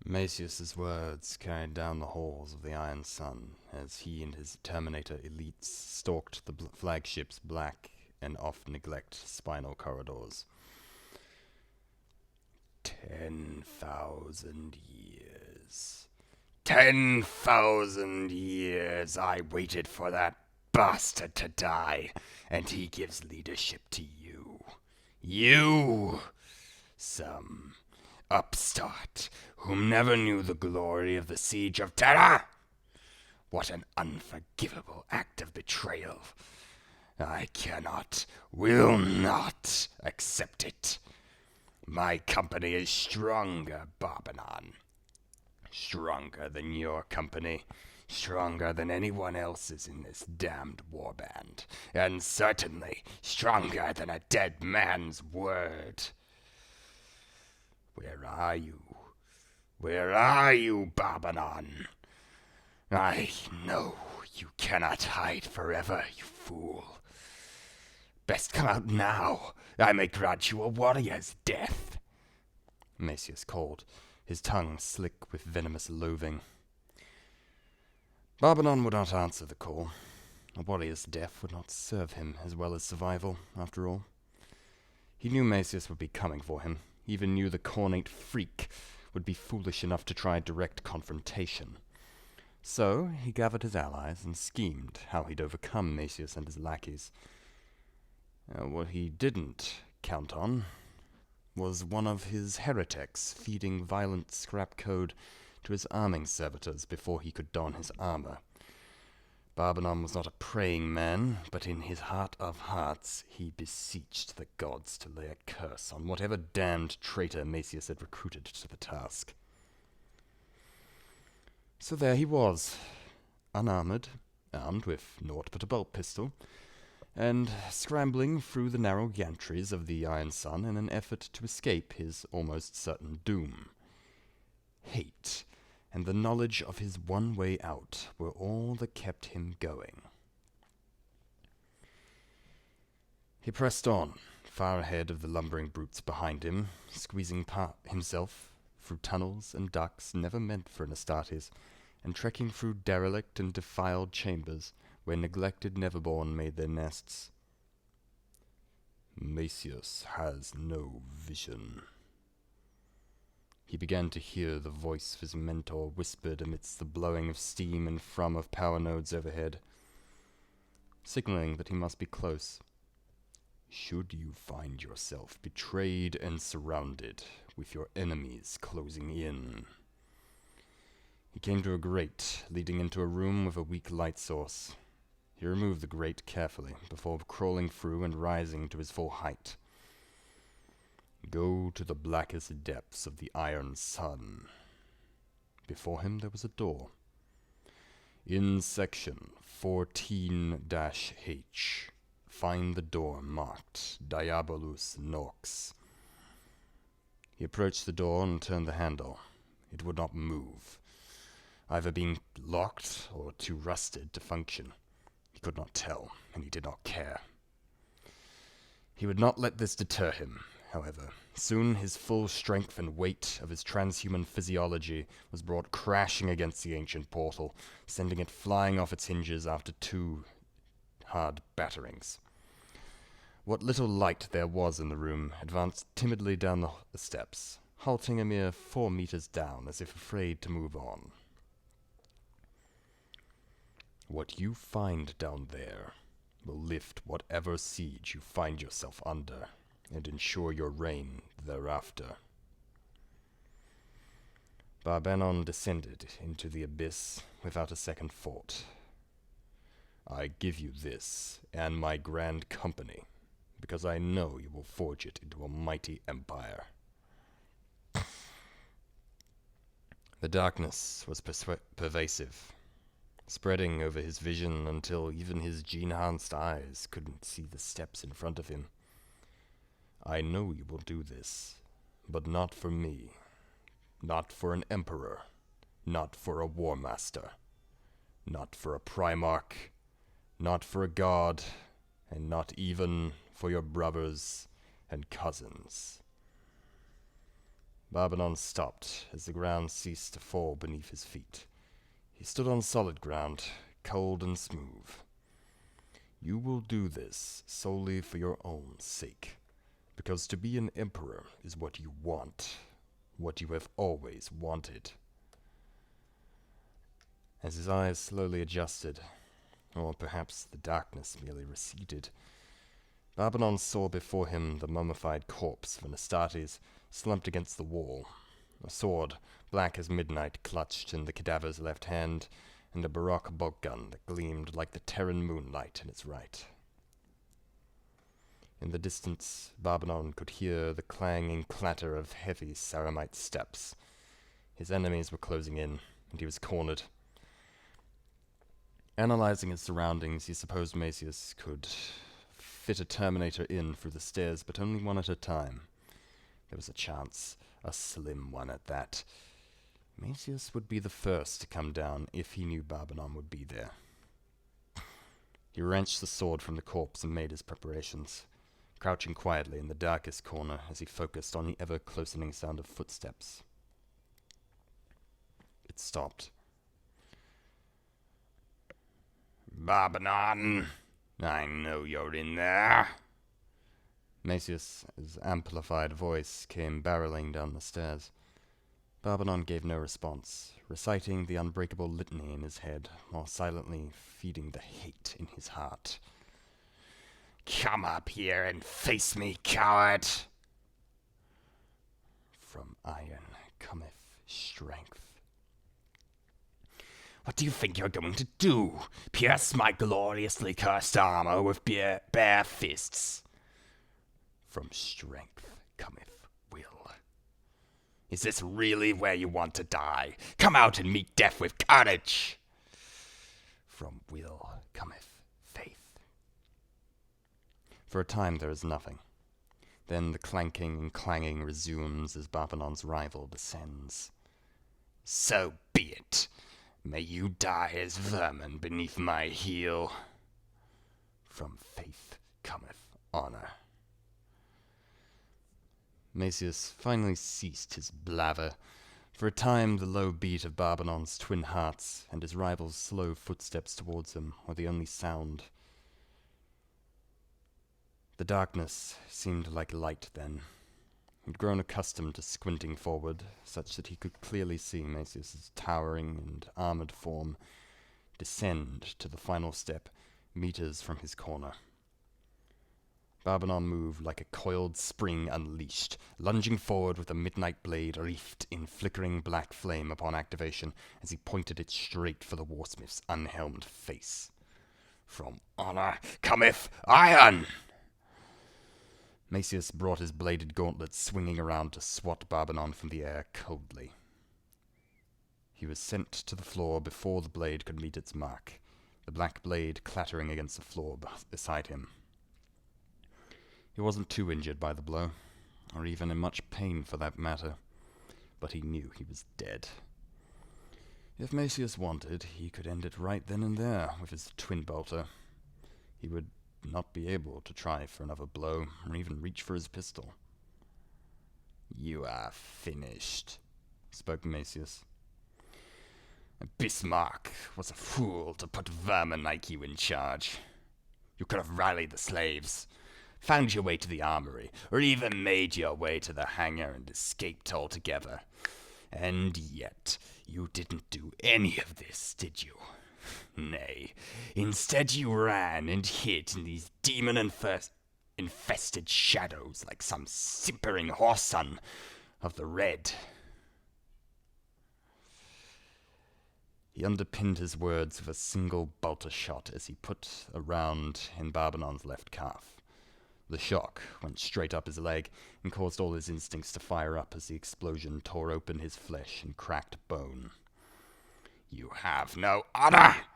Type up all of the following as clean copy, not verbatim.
Macius's words carried down the halls of the Iron Sun as he and his Terminator elites stalked the flagship's black and oft-neglect spinal corridors. 10,000 years. 10,000 years I waited for that bastard to die, and he gives leadership to you. You! Some upstart whom never knew the glory of the siege of Terra! What an unforgivable act of betrayal. I cannot, will not accept it. My company is stronger, Barbanon. Stronger than your company. Stronger than anyone else's in this damned warband. And certainly stronger than a dead man's word. Where are you? Where are you, Barbanon? I know you cannot hide forever, you fool. Best come out now. I may grant you a warrior's death. Macius called, his tongue slick with venomous loathing. Barbanon would not answer the call. A warrior's death would not serve him as well as survival, after all. He knew Macius would be coming for him. He even knew the cornate freak would be foolish enough to try direct confrontation. So he gathered his allies and schemed how he'd overcome Macius and his lackeys. What he didn't count on was one of his heretics feeding violent scrap code to his arming servitors before he could don his armor. Barbanon was not a praying man, but in his heart of hearts he beseeched the gods to lay a curse on whatever damned traitor Macius had recruited to the task. So there he was, unarmored, armed with naught but a bolt pistol, and scrambling through the narrow gantries of the Iron Sun in an effort to escape his almost certain doom. Hate and the knowledge of his one way out were all that kept him going. He pressed on, far ahead of the lumbering brutes behind him, squeezing himself through tunnels and ducts never meant for an Astartes, and trekking through derelict and defiled chambers where neglected Neverborn made their nests. Macius has no vision. He began to hear the voice of his mentor whispered amidst the blowing of steam and thrum of power nodes overhead, signaling that he must be close. Should you find yourself betrayed and surrounded, with your enemies closing in. He came to a grate leading into a room with a weak light source. He removed the grate carefully before crawling through and rising to his full height. Go to the blackest depths of the Iron Sun. Before him there was a door. In section 14-H, find the door marked Diabolus Nox. He approached the door and turned the handle. It would not move, either being locked or too rusted to function. He could not tell, and he did not care. He would not let this deter him, however. Soon his full strength and weight of his transhuman physiology was brought crashing against the ancient portal, sending it flying off its hinges after 2 hard batterings. What little light there was in the room advanced timidly down the steps, halting a mere 4 meters down as if afraid to move on. What you find down there will lift whatever siege you find yourself under, and ensure your reign thereafter. Barbanon descended into the abyss without a second thought. I give you this, and my grand company, because I know you will forge it into a mighty empire. The darkness was pervasive, spreading over his vision until even his gene-enhanced eyes couldn't see the steps in front of him. I know you will do this, but not for me, not for an emperor, not for a war master, not for a primarch, not for a god, and not even for your brothers and cousins. Barbanon stopped as the ground ceased to fall beneath his feet. He stood on solid ground, cold and smooth. You will do this solely for your own sake, because to be an emperor is what you want, what you have always wanted. As his eyes slowly adjusted, or perhaps the darkness merely receded, Barbanon saw before him the mummified corpse of an Astartes slumped against the wall, a sword, black as midnight, clutched in the cadaver's left hand, and a baroque bolt gun that gleamed like the Terran moonlight in its right. In the distance, Barbanon could hear the clanging clatter of heavy Saramite steps. His enemies were closing in, and he was cornered. Analyzing his surroundings, he supposed Macius could fit a Terminator in through the stairs, but only one at a time. There was a chance, a slim one at that. Macius would be the first to come down if he knew Barbanon would be there. He wrenched the sword from the corpse and made his preparations, crouching quietly in the darkest corner as he focused on the ever-closening sound of footsteps. It stopped. "Barbanon, I know you're in there." Macius' amplified voice came barreling down the stairs. Barbanon gave no response, reciting the unbreakable litany in his head, while silently feeding the hate in his heart. "Come up here and face me, coward!" "From iron cometh strength." "What do you think you're going to do? Pierce my gloriously cursed armor with bare fists?" "From strength cometh will." "Is this really where you want to die? Come out and meet death with courage!" "From will cometh faith." For a time there is nothing. Then the clanking and clanging resumes as Barbanon's rival descends. "So be it. May you die as vermin beneath my heel." "From faith cometh honor." Macius finally ceased his blather. For a time the low beat of Barbanon's twin hearts and his rival's slow footsteps towards him were the only sound. The darkness seemed like light then. He'd grown accustomed to squinting forward, such that he could clearly see Macius's towering and armored form descend to the final step, meters from his corner. Barbanon moved like a coiled spring unleashed, lunging forward with a midnight blade wreathed in flickering black flame upon activation as he pointed it straight for the warsmith's unhelmed face. "From honor cometh iron!" Macius brought his bladed gauntlet swinging around to swat Barbanon from the air coldly. He was sent to the floor before the blade could meet its mark, the black blade clattering against the floor beside him. He wasn't too injured by the blow, or even in much pain for that matter, but he knew he was dead. If Macius wanted, he could end it right then and there with his twin bolter. He would not be able to try for another blow, or even reach for his pistol. "You are finished," spoke Macius. "Bismarck was a fool to put vermin like you in charge. You could have rallied the slaves, found your way to the armory, or even made your way to the hangar and escaped altogether. And yet, you didn't do any of this, did you? Nay, instead you ran and hid in these demon-infested shadows like some simpering whoreson of the Red." He underpinned his words with a single bolter shot as he put a round in Barbanon's left calf. The shock went straight up his leg and caused all his instincts to fire up as the explosion tore open his flesh and cracked bone. "You have no honor!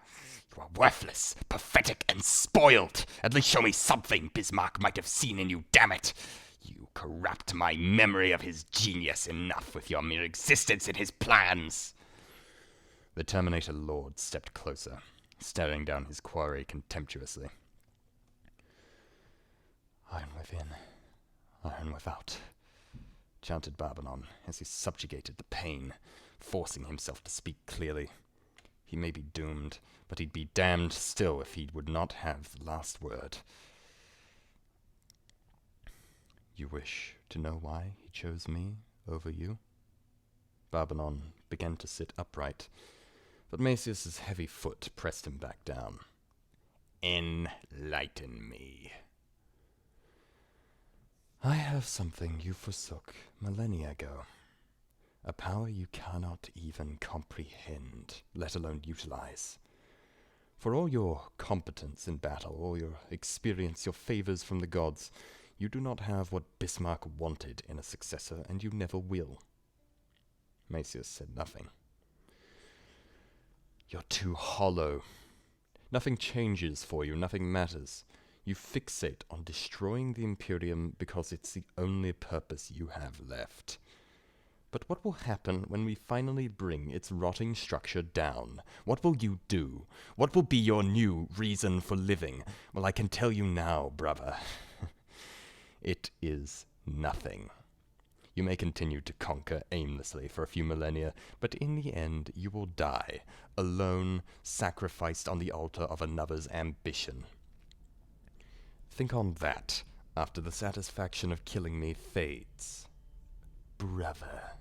You are worthless, pathetic, and spoiled! At least show me something Bismarck might have seen in you, damn it! You corrupt my memory of his genius enough with your mere existence in his plans!" The Terminator Lord stepped closer, staring down his quarry contemptuously. "Iron within, iron without. chanted Barbanon, as he subjugated the pain, forcing himself to speak clearly. He may be doomed, but he'd be damned still if he would not have the last word. You wish to know why he chose me over you? Barbanon began to sit upright, but Macius's heavy foot pressed him back down. Enlighten me. I have something you forsook millennia ago. A power you cannot even comprehend, let alone utilize. For all your competence in battle, all your experience, your favors from the gods, you do not have what Bismarck wanted in a successor, and you never will. Macius said nothing. You're too hollow. Nothing changes for you, nothing matters. You fixate on destroying the Imperium because it's the only purpose you have left. But what will happen when we finally bring its rotting structure down? What will you do? What will be your new reason for living? Well, I can tell you now, brother. It is nothing. You may continue to conquer aimlessly for a few millennia, but in the end you will die, alone, sacrificed on the altar of another's ambition. Think on that after the satisfaction of killing me fades, brother.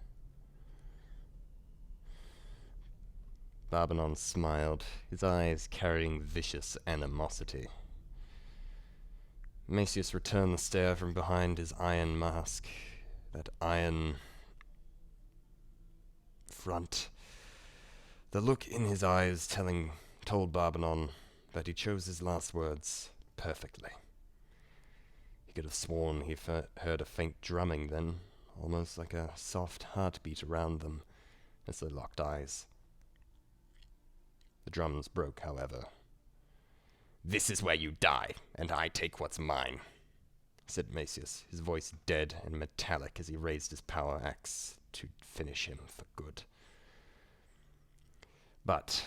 Barbanon smiled, his eyes carrying vicious animosity. Macius returned the stare from behind his iron mask, that iron front. The look in his eyes told Barbanon that he chose his last words perfectly. He could have sworn he heard a faint drumming then, almost like a soft heartbeat around them, as they locked eyes. The drums broke, however. "This is where you die, and I take what's mine," said Macius, his voice dead and metallic as he raised his power axe to finish him for good. But,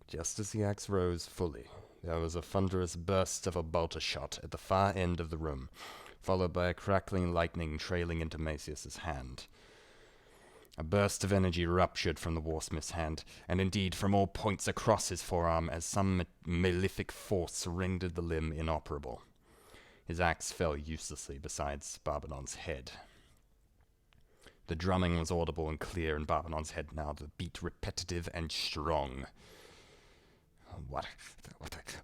just as the axe rose fully, there was a thunderous burst of a bolter shot at the far end of the room, followed by a crackling lightning trailing into Macius's hand. A burst of energy ruptured from the warsmith's hand, and indeed from all points across his forearm as some malefic force rendered the limb inoperable. His axe fell uselessly beside Barbanon's head. The drumming was audible and clear in Barbanon's head now, the beat repetitive and strong.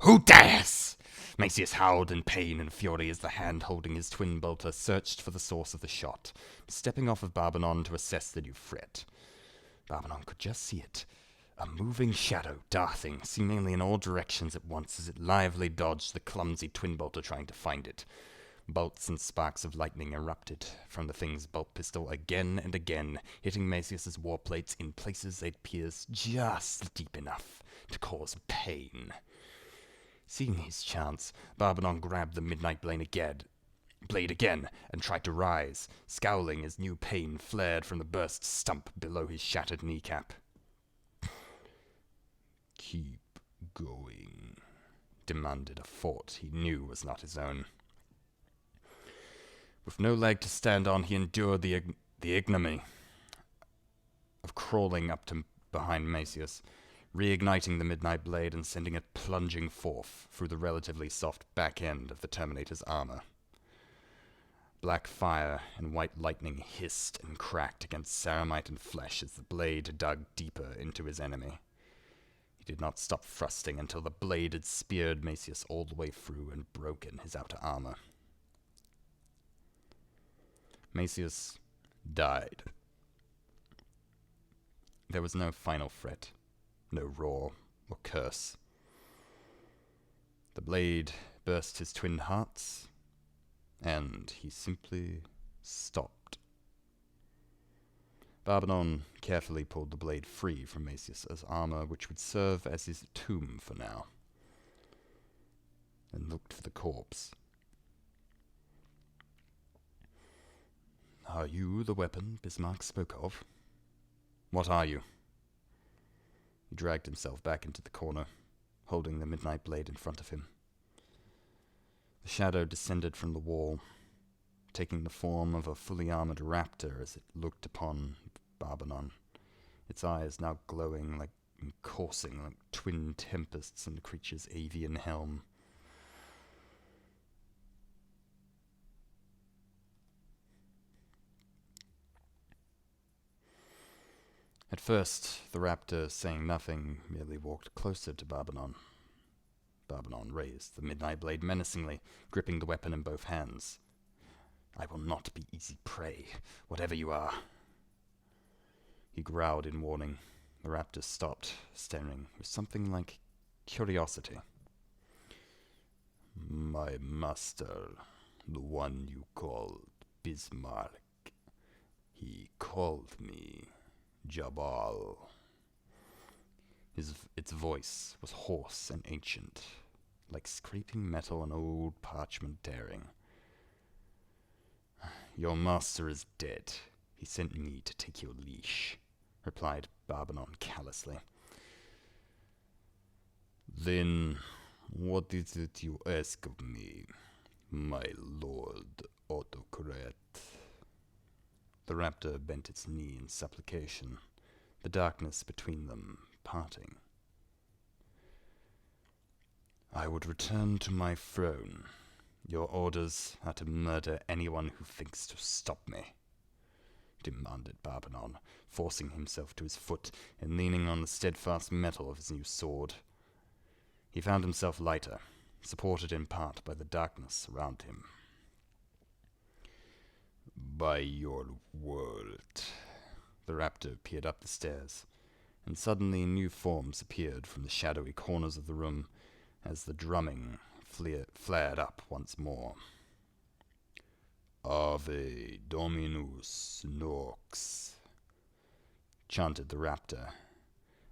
Who dares? Macius howled in pain and fury as the hand holding his twin bolter searched for the source of the shot, stepping off of Barbanon to assess the new threat. Barbanon could just see it, a moving shadow darting seemingly in all directions at once as it lively dodged the clumsy twin bolter trying to find it. Bolts and sparks of lightning erupted from the thing's bolt pistol again and again, hitting Macius's war plates in places they'd pierced just deep enough to cause pain. Seeing his chance, Barbanon grabbed the midnight blade again, and tried to rise, scowling as new pain flared from the burst stump below his shattered kneecap. "Keep going," demanded a thought he knew was not his own. With no leg to stand on, he endured the ignominy of crawling up to behind Macius, reigniting the midnight blade and sending it plunging forth through the relatively soft back end of the Terminator's armor. Black fire and white lightning hissed and cracked against ceramite and flesh as the blade dug deeper into his enemy. He did not stop thrusting until the blade had speared Macius all the way through and broken his outer armor. Macius died. There was no final threat, no roar or curse. The blade burst his twin hearts, and he simply stopped. Barbanon carefully pulled the blade free from Macius's armor, which would serve as his tomb for now, and looked for the corpse. "Are you the weapon Bismarck spoke of? What are you?" He dragged himself back into the corner, holding the midnight blade in front of him. The shadow descended from the wall, taking the form of a fully armored raptor as it looked upon Barbanon, its eyes now glowing like and coursing like twin tempests in the creature's avian helm. At first, the raptor, saying nothing, merely walked closer to Barbanon. Barbanon raised the midnight blade menacingly, gripping the weapon in both hands. "I will not be easy prey, whatever you are." He growled in warning. The raptor stopped, staring with something like curiosity. "My master, the one you called Bismarck, he called me Jabal." Its voice was hoarse and ancient, like scraping metal on old parchment tearing. "Your master is dead. He sent me to take your leash," replied Barbanon callously. "Then what is it you ask of me, my lord autocrat?" The raptor bent its knee in supplication, the darkness between them parting. "I would return to my throne. Your orders are to murder anyone who thinks to stop me," demanded Barbanon, forcing himself to his foot and leaning on the steadfast metal of his new sword. He found himself lighter, supported in part by the darkness around him. "By your word." The raptor peered up the stairs, and suddenly new forms appeared from the shadowy corners of the room as the drumming flared up once more. "Ave Dominus Nox," chanted the raptor,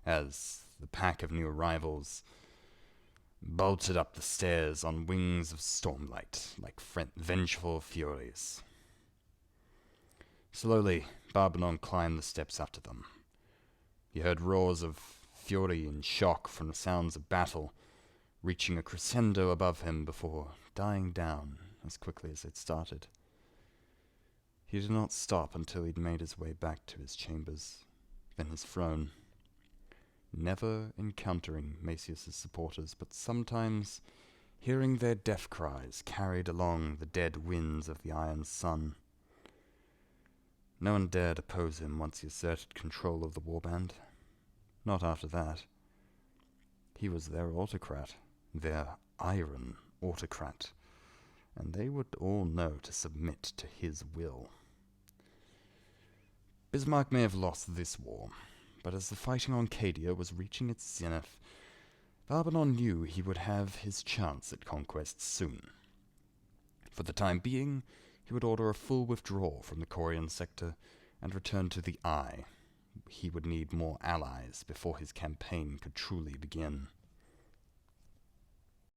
as the pack of new arrivals bolted up the stairs on wings of stormlight like vengeful furies. Slowly, Barbanon climbed the steps after them. He heard roars of fury and shock from the sounds of battle, reaching a crescendo above him before dying down as quickly as it started. He did not stop until he'd made his way back to his chambers, then his throne, never encountering Macius's supporters, but sometimes hearing their death cries carried along the dead winds of the Iron Sun. No one dared oppose him once he asserted control of the warband. Not after that. He was their autocrat, their iron autocrat, and they would all know to submit to his will. Bismarck may have lost this war, but as the fighting on Cadia was reaching its zenith, Barbanon knew he would have his chance at conquest soon. For the time being, he would order a full withdrawal from the Corian sector and return to the Eye. He would need more allies before his campaign could truly begin.